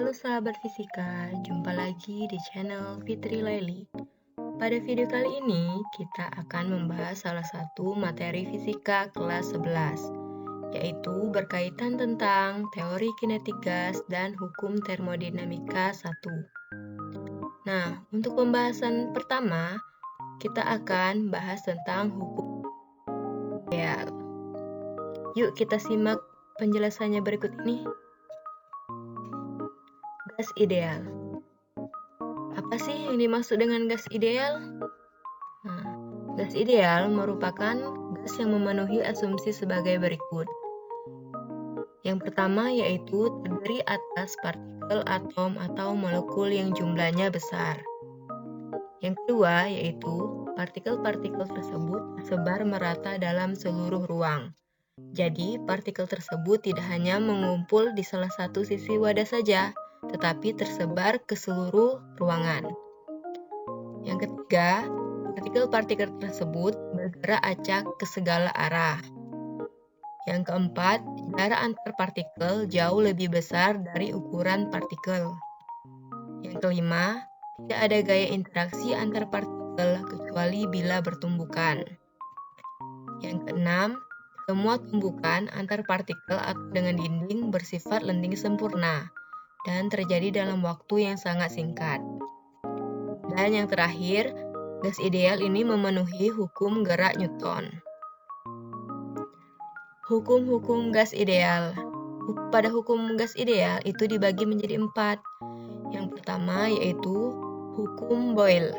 Halo sahabat fisika, jumpa lagi di channel Fitri Laili. Pada video kali ini, kita akan membahas salah satu materi fisika kelas 11, yaitu berkaitan tentang teori kinetik gas dan hukum termodinamika 1. Nah, untuk pembahasan pertama, kita akan bahas tentang hukum ideal. Yuk kita simak penjelasannya berikut ini. Gas ideal. Apa sih yang dimaksud dengan gas ideal? Nah, gas ideal merupakan gas yang memenuhi asumsi sebagai berikut. Yang pertama yaitu terdiri atas partikel, atom, atau molekul yang jumlahnya besar. Yang kedua yaitu partikel-partikel tersebut tersebar merata dalam seluruh ruang. Jadi, partikel tersebut tidak hanya mengumpul di salah satu sisi wadah saja, tetapi tersebar ke seluruh ruangan. Yang ketiga, partikel-partikel tersebut bergerak acak ke segala arah. Yang keempat, jarak antar partikel jauh lebih besar dari ukuran partikel. Yang kelima, tidak ada gaya interaksi antar partikel kecuali bila bertumbukan. Yang keenam, semua tumbukan antar partikel atau dengan dinding bersifat lenting sempurna dan terjadi dalam waktu yang sangat singkat. Dan yang terakhir, gas ideal ini memenuhi hukum gerak Newton. Hukum-hukum gas ideal. Pada hukum gas ideal itu dibagi menjadi 4. Yang pertama yaitu hukum Boyle.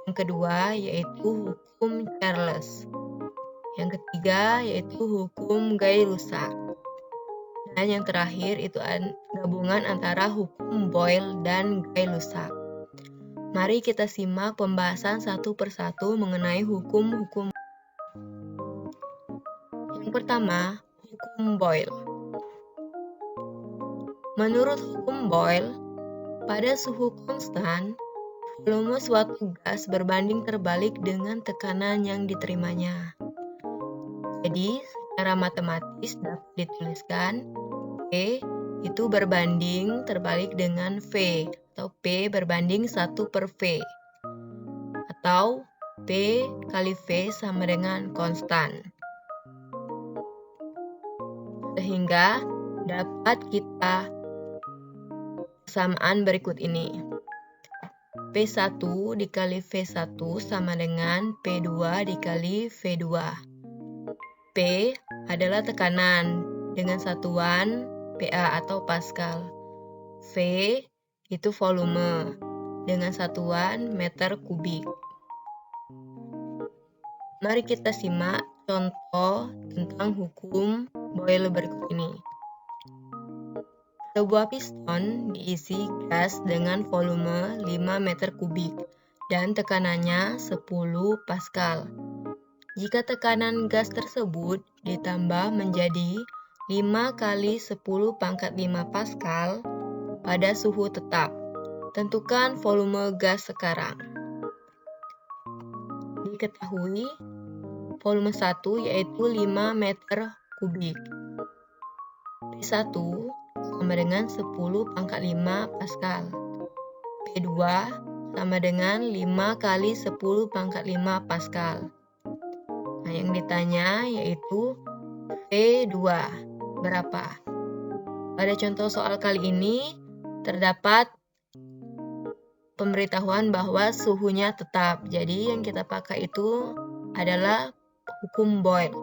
Yang kedua yaitu hukum Charles. Yang ketiga yaitu hukum Gay-Lussac. Dan yang terakhir itu gabungan antara hukum Boyle dan Gay-Lussac. Mari kita simak pembahasan satu persatu mengenai hukum-hukum. Yang pertama, hukum Boyle. Menurut hukum Boyle, pada suhu konstan, volume suatu gas berbanding terbalik dengan tekanan yang diterimanya. Jadi, secara matematis dapat dituliskan P itu berbanding terbalik dengan V, atau P berbanding 1 per V. Atau P kali V sama dengan konstan. Sehingga dapat kita persamaan berikut ini. P1 dikali V1 sama dengan P2 dikali V2. P adalah tekanan dengan satuan PA atau Pascal. V itu volume dengan satuan meter kubik. Mari kita simak contoh tentang hukum Boyle berikut ini. Sebuah piston diisi gas dengan volume 5 meter kubik dan tekanannya 10 Pascal. Jika tekanan gas tersebut ditambah menjadi 5 kali 10 pangkat 5 Pascal pada suhu tetap, tentukan volume gas sekarang. Diketahui volume 1 yaitu 5 meter kubik. P1 sama dengan 10 pangkat 5 Pascal. P2 sama dengan 5 kali 10 pangkat 5 Pascal. Nah, yang ditanya yaitu P2 berapa? Pada contoh soal kali ini terdapat pemberitahuan bahwa suhunya tetap. Jadi yang kita pakai itu adalah hukum Boyle.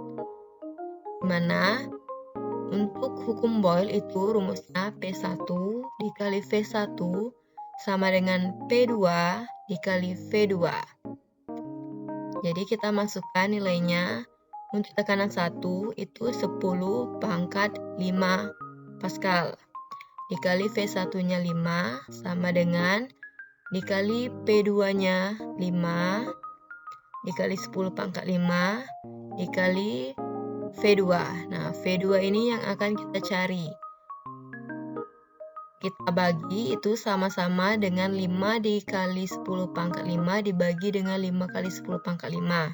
Di mana untuk hukum Boyle itu rumusnya P1 dikali V1 sama dengan P2 dikali V2. Jadi kita masukkan nilainya. Untuk tekanan 1 itu 10 pangkat 5 Pascal. Dikali V1-nya 5 sama dengan dikali P2-nya 5 dikali 10 pangkat 5 dikali V2. Nah, V2 ini yang akan kita cari. Kita bagi itu sama-sama dengan 5 dikali 10 pangkat 5 dibagi dengan 5 kali 10 pangkat 5.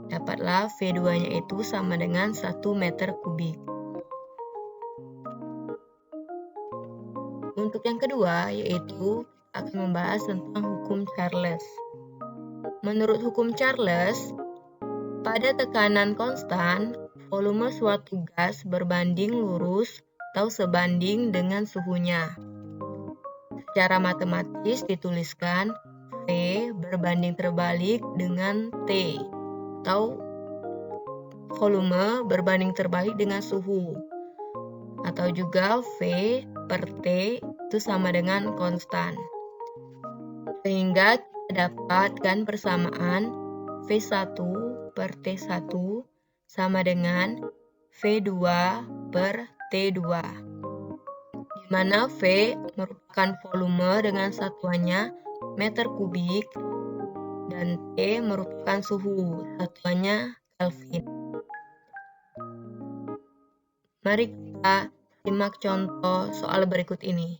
Dapatlah V2-nya itu sama dengan 1 meter kubik. Untuk yang kedua, yaitu akan membahas tentang hukum Charles. Menurut hukum Charles, pada tekanan konstan, volume suatu gas berbanding lurus atau sebanding dengan suhunya. Secara matematis dituliskan V berbanding terbalik dengan T, atau volume berbanding terbalik dengan suhu. Atau juga V per T itu sama dengan konstan. Sehingga kita dapatkan persamaan V1 per T1 sama dengan V2 per T2. Di mana V merupakan volume dengan satuannya meter kubik dan T merupakan suhu, satuannya Kelvin. Mari kita simak contoh soal berikut ini.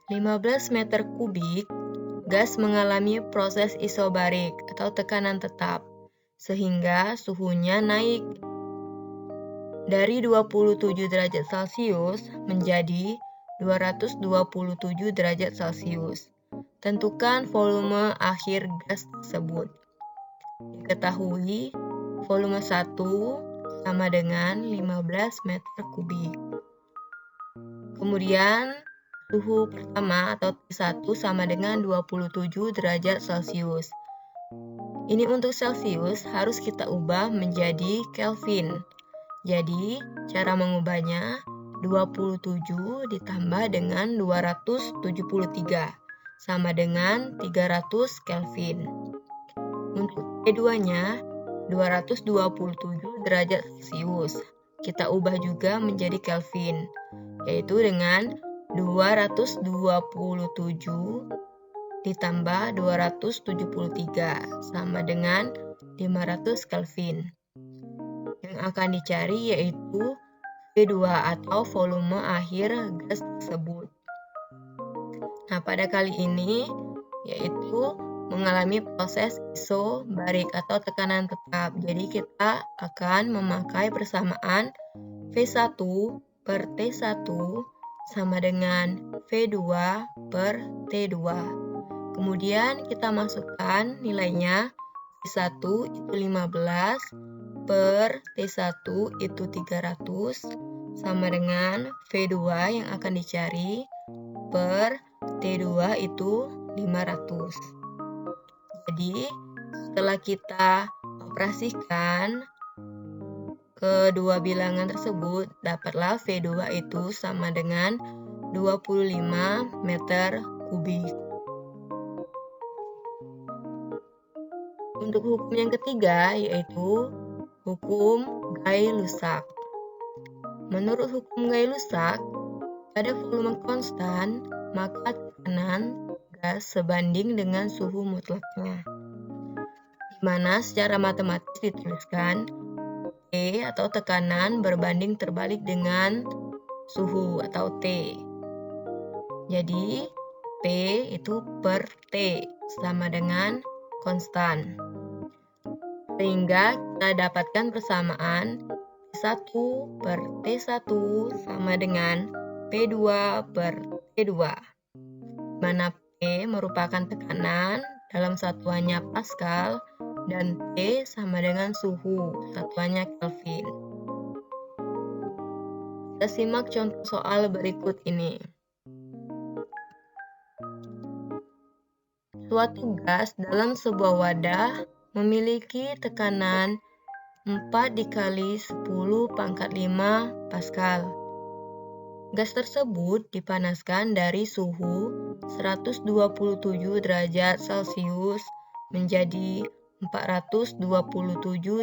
15 meter kubik gas mengalami proses isobarik atau tekanan tetap, sehingga suhunya naik dari 27 derajat Celcius menjadi 227 derajat Celcius. Tentukan volume akhir gas tersebut. Diketahui volume 1 sama dengan 15 meter kubik. Kemudian suhu pertama atau T1 sama dengan 27 derajat Celcius. Ini untuk Celcius harus kita ubah menjadi Kelvin. Jadi, cara mengubahnya 27 ditambah dengan 273 sama dengan 300 Kelvin. Untuk T2-nya 227 derajat Celcius. Kita ubah juga menjadi Kelvin, yaitu dengan 227 ditambah 273 sama dengan 500 Kelvin. Yang akan dicari yaitu V2 atau volume akhir gas tersebut. Nah, pada kali ini yaitu mengalami proses isobarik atau tekanan tetap. Jadi kita akan memakai persamaan V1 per T1 sama dengan V2 per T2. Kemudian kita masukkan nilainya. V1 itu 15 per T1 itu 300 sama dengan V2 yang akan dicari per T2 itu 500. Jadi setelah kita operasikan kedua bilangan tersebut, dapatlah V2 itu sama dengan 25 meter kubik. Untuk hukum yang ketiga yaitu hukum Gay-Lussac. Menurut hukum Gay-Lussac, pada volume konstan, maka tekanan gas sebanding dengan suhu mutlaknya. Di mana secara matematis dituliskan T atau tekanan berbanding terbalik dengan suhu atau T. Jadi P itu per T sama dengan konstan. Sehingga kita dapatkan persamaan P1 per T1 sama dengan P2 per T2. Mana P merupakan tekanan dalam satuannya Pascal dan T sama dengan suhu, satuannya Kelvin. Kita simak contoh soal berikut ini. Suatu gas dalam sebuah wadah memiliki tekanan 4 dikali 10 pangkat 5 Pascal. Gas tersebut dipanaskan dari suhu 127 derajat Celcius menjadi 427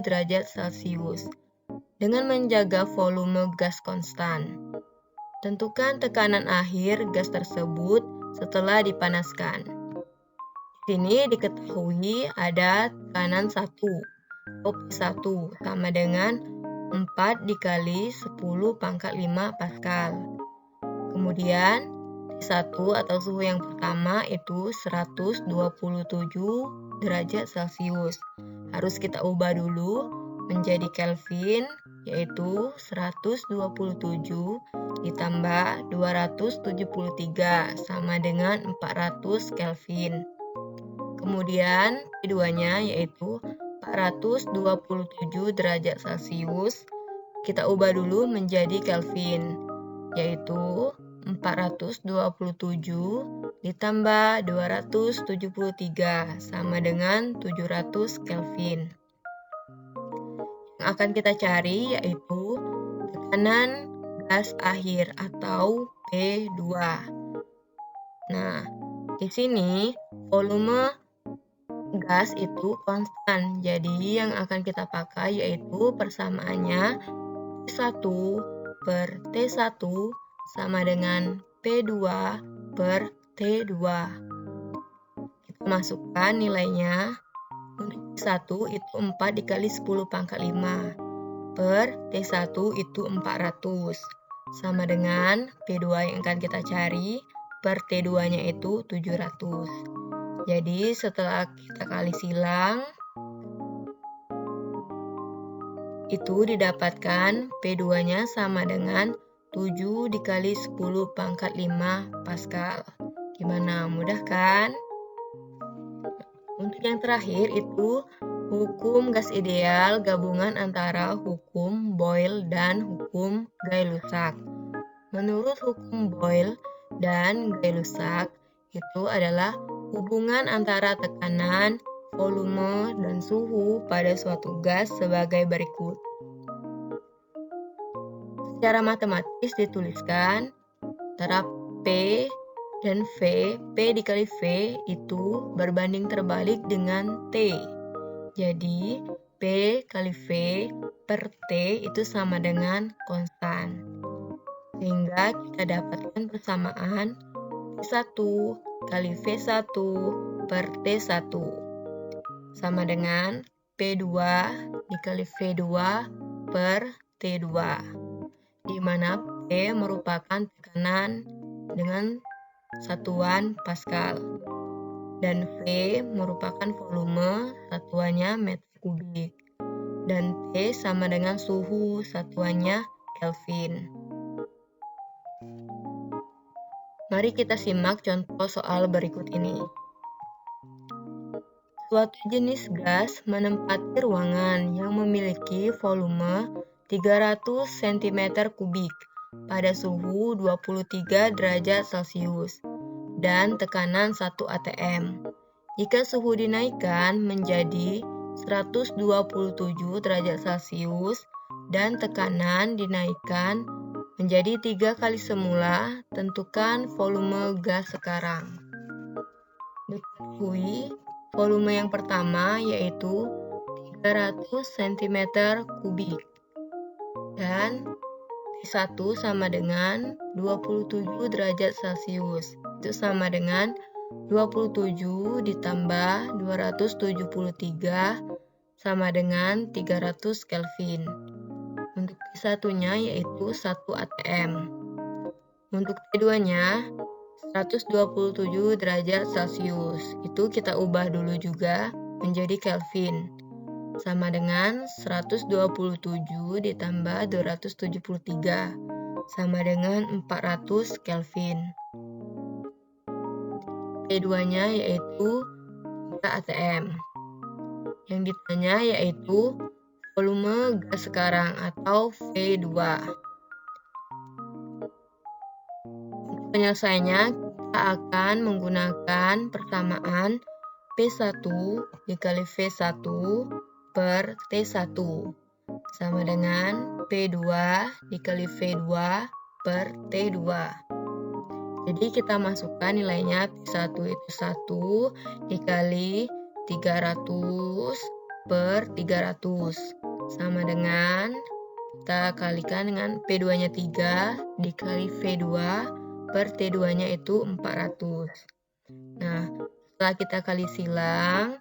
derajat Celcius dengan menjaga volume gas konstan. Tentukan tekanan akhir gas tersebut setelah dipanaskan. Di sini diketahui ada tekanan 1 atau P1 sama dengan 4 dikali 10 pangkat 5 Pascal. Kemudian T1 atau suhu yang pertama itu 127 derajat Celcius. Harus kita ubah dulu menjadi Kelvin, yaitu 127 ditambah 273 sama dengan 400 Kelvin. Kemudian P2-nya yaitu 427 derajat Celcius. Kita ubah dulu menjadi Kelvin, yaitu 427 ditambah 273 sama dengan 700 Kelvin. Yang akan kita cari yaitu tekanan gas akhir atau P2. Nah, di sini volume gas itu konstan. Jadi yang akan kita pakai yaitu persamaannya P1 per T1 sama dengan P2 per T2. Kita masukkan nilainya. Untuk P1 itu 4 dikali 10 pangkat 5 per T1 itu 400 sama dengan P2 yang akan kita cari per T2-nya itu 700. Jadi setelah kita kali silang, itu didapatkan P2-nya sama dengan 7 dikali 10 pangkat 5 Pascal. Gimana? Mudah kan? Untuk yang terakhir itu hukum gas ideal gabungan antara hukum Boyle dan hukum Gay-Lussac. Menurut hukum Boyle dan Gay-Lussac itu adalah hubungan antara tekanan, volume, dan suhu pada suatu gas sebagai berikut. Secara matematis dituliskan antara P dan V, P dikali V itu berbanding terbalik dengan T. Jadi, P kali V per T itu sama dengan konstan. Sehingga kita dapatkan persamaan P1 kali V1 per T1 sama dengan P2 dikali V2 per T2, di mana P merupakan tekanan dengan satuan Pascal dan V merupakan volume, satuannya meter kubik, dan T sama dengan suhu, satuannya Kelvin. Mari kita simak contoh soal berikut ini. Suatu jenis gas menempati ruangan yang memiliki volume 300 cm3 pada suhu 23 derajat Celcius dan tekanan 1 atm. Jika suhu dinaikkan menjadi 127 derajat Celcius dan tekanan dinaikkan menjadi 3 kali semula, tentukan volume gas sekarang. Diketahui volume yang pertama yaitu 300 cm3 dan T1 sama dengan 27 derajat Celcius. Itu sama dengan 27 ditambah 273 sama dengan 300 Kelvin. Untuk T1-nya yaitu 1 atm. Untuk T2-nya 127 derajat Celcius. Itu kita ubah dulu juga menjadi Kelvin. Sama dengan 127 ditambah 273 sama dengan 400 Kelvin. P2-nya yaitu 3 atm. Yang ditanya yaitu volume gas sekarang atau V2. Untuk penyelesaiannya kita akan menggunakan persamaan P1 dikali V1 per T1 sama dengan P2 dikali V2 per T2. Jadi kita masukkan nilainya P1 itu 1 dikali 300 per 300 sama dengan kita kalikan dengan P2-nya 3 dikali V2 per T2-nya itu 400. Nah, setelah kita kali silang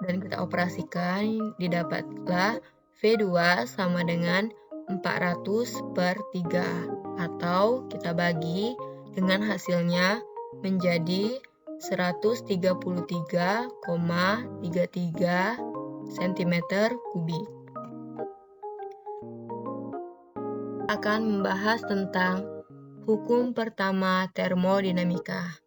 dan kita operasikan, didapatlah V2 sama dengan 400 per 3 atau kita bagi dengan hasilnya menjadi 133,33 cm3. Akan membahas tentang Hukum pertama termodinamika.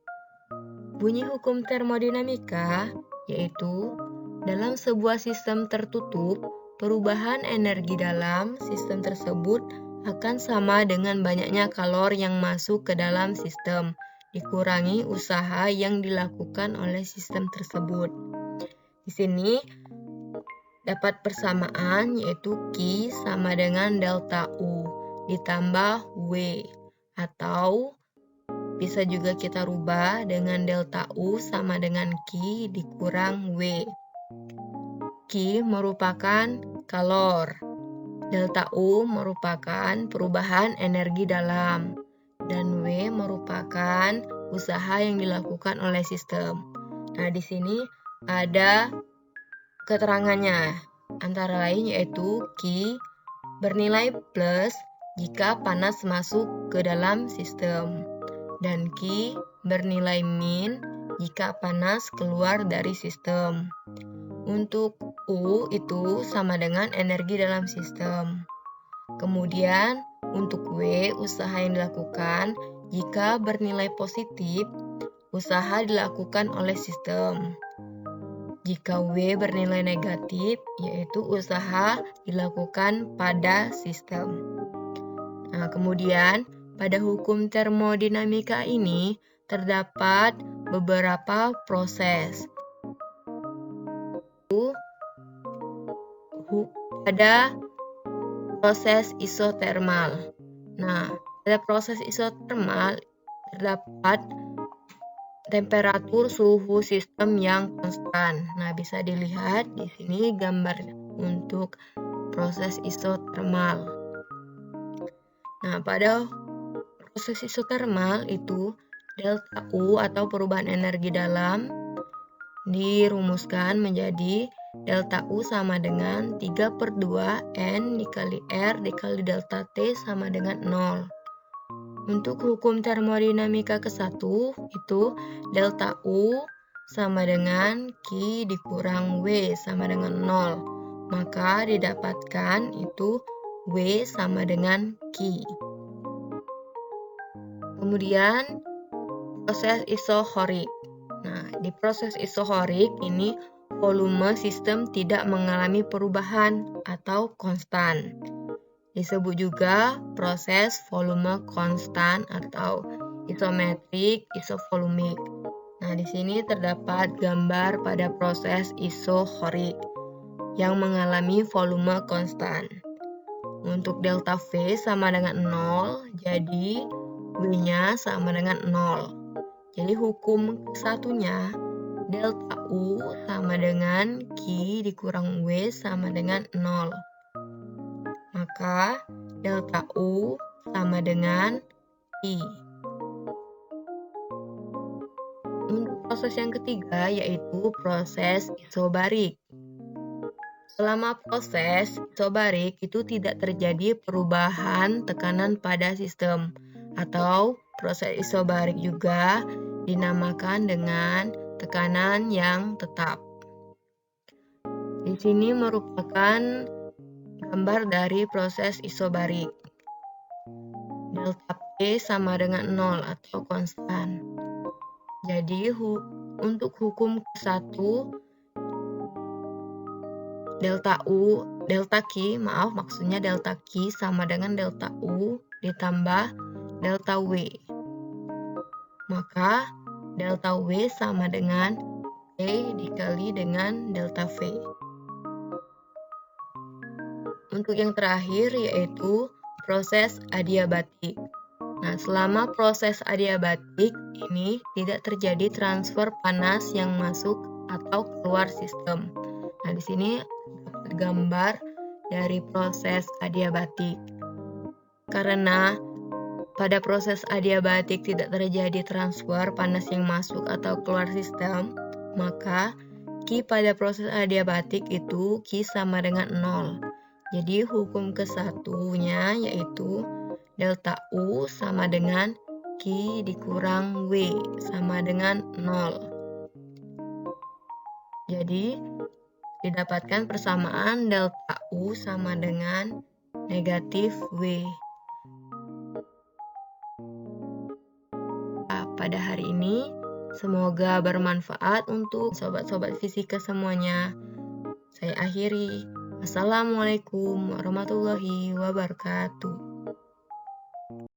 Bunyi hukum termodinamika yaitu dalam sebuah sistem tertutup, perubahan energi dalam sistem tersebut akan sama dengan banyaknya kalor yang masuk ke dalam sistem, dikurangi usaha yang dilakukan oleh sistem tersebut. Di sini dapat persamaan yaitu Q sama dengan delta U ditambah W, atau bisa juga kita rubah dengan delta U sama dengan Q dikurang W. Q merupakan kalor, delta U merupakan perubahan energi dalam, dan W merupakan usaha yang dilakukan oleh sistem. Nah, di sini ada keterangannya, antara lain yaitu Q bernilai plus jika panas masuk ke dalam sistem, dan Q bernilai min jika panas keluar dari sistem. Untuk U itu sama dengan energi dalam sistem. Kemudian untuk W, usaha yang dilakukan jika bernilai positif, usaha dilakukan oleh sistem. Jika W bernilai negatif, yaitu usaha dilakukan pada sistem. Nah, kemudian pada hukum termodinamika ini terdapat beberapa proses. Pada proses isotermal. Nah, pada proses isotermal terdapat temperatur suhu sistem yang konstan. Nah, bisa dilihat di sini gambar untuk proses isotermal. Nah, pada proses isotermal itu delta U atau perubahan energi dalam dirumuskan menjadi delta U sama dengan 3/2 N dikali R dikali delta T sama dengan 0. Untuk hukum termodinamika ke-1 itu delta U sama dengan Q dikurang W sama dengan 0. Maka didapatkan itu W sama dengan Q. Kemudian proses isohorik. Nah, di proses isohorik ini volume sistem tidak mengalami perubahan atau konstan. Disebut juga proses volume konstan atau isometrik, isovolumik. Nah, di sini terdapat gambar pada proses isohorik yang mengalami volume konstan. Untuk delta V sama dengan 0, jadi W-nya sama dengan 0. Jadi hukum satunya delta U sama dengan Q dikurang W sama dengan 0. Maka delta U sama dengan I. Untuk proses yang ketiga yaitu proses isobarik. Selama proses isobarik itu tidak terjadi perubahan tekanan pada sistem, atau proses isobarik juga dinamakan dengan tekanan yang tetap. Di sini merupakan gambar dari proses isobarik. Delta P sama dengan 0 atau konstan. Jadi untuk hukum ke-1 delta Q sama dengan delta U ditambah delta W. Maka delta W sama dengan P dikali dengan delta V. Untuk yang terakhir yaitu proses adiabatik. Nah, selama proses adiabatik ini tidak terjadi transfer panas yang masuk atau keluar sistem. Nah, di sini dapat gambar dari proses adiabatik. Karena pada proses adiabatik tidak terjadi transfer panas yang masuk atau keluar sistem, maka Q pada proses adiabatik itu Q sama dengan 0. Jadi hukum ke-1-nya yaitu delta U sama dengan Q dikurang W sama dengan 0. Jadi didapatkan persamaan delta U sama dengan negatif W. pada hari ini. Semoga bermanfaat untuk sobat-sobat fisika semuanya. Saya akhiri. Wassalamualaikum warahmatullahi wabarakatuh.